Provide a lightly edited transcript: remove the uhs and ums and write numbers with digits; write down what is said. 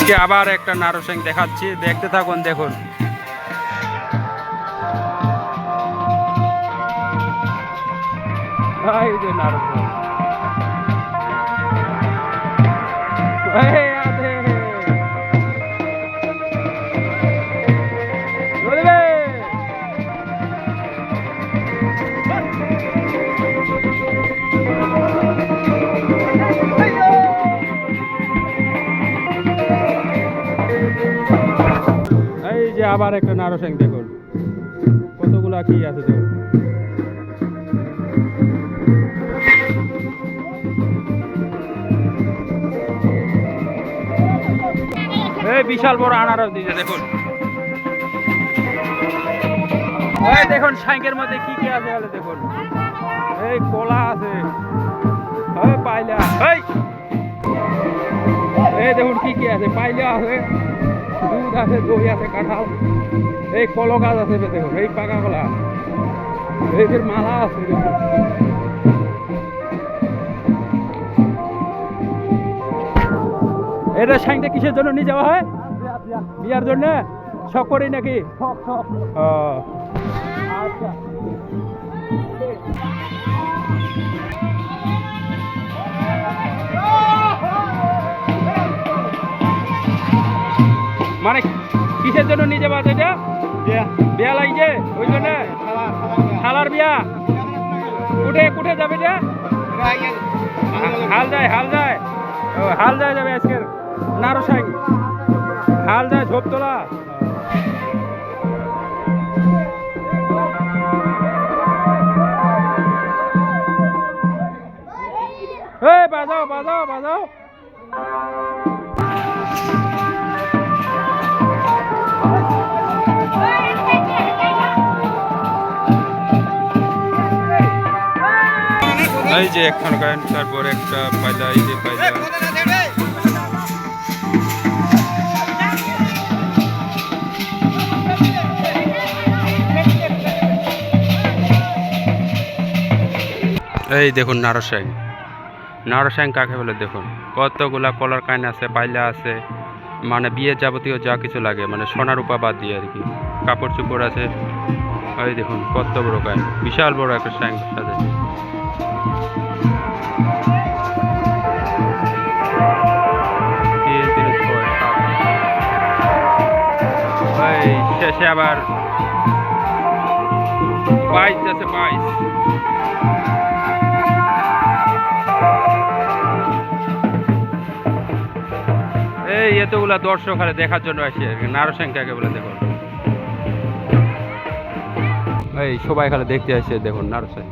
আজকে আবার একটা নারসিং দেখাচ্ছি, দেখতে থাকুন। দেখুন এই যে নারসিং, এই আছে বলবে এই যে আবার একটা নারসিং দেখুন কতগুলা কি আছে দেখুন। এই বিশাল বড় আনারস দিয়েছে দেখুন। এই দেখুন সাইকের মধ্যে কি কি আছে দেখুন। এই কলা আছে, এই পাইলা, এই দেখুন কি কি আছে, পাইলা আছে, দুধ আছে, দই আছে, কাঁঠাল, এই কলা গাছ আছে দেখুন, এই পাকা কলা, এই যে মালা আছে দেখুন। এটা সাইনটা কিসের জন্য নিয়ে যাওয়া হয়? বিয়ার জন্য শখ করি নাকি? আচ্ছা মানে কিসের জন্য নিয়ে যাওয়া এটা? বিয়া লাগছে ওই জন্য শালার বিয়া। কুঠে কুঠে যাবে যে হাল যায়, হাল যায়, হাল যায় যাবে আজকের নারসাং, হাল যায় ঝোপতলা। এই বাজাও বাজাও বাজাও। এই যে এখানকার, তারপর একটা পাইলা, এই যে পাইলা, এই দেখুন নারসাং। নারসাং কাকে বলে দেখুন, কতগুলা কলার কাইন আছে, পাইলা আছে, মানে বিয়ে যাবতীয় যা কিছু লাগে, মানে সোনার উপা বাদ দিয়ে আর কি, কাপড় চোপড় আছে। এই দেখুন কত বড় কাইন, বিশাল বড় একটা সাং সাথে। শেষে আবার বাইশ আছে, বাইশ। এই এতগুলা দর্শক আরে দেখার জন্য আসে নারসাং কাকে বলে দেখুন। এই সবাই খালি দেখতে আসছে দেখুন নারসাং।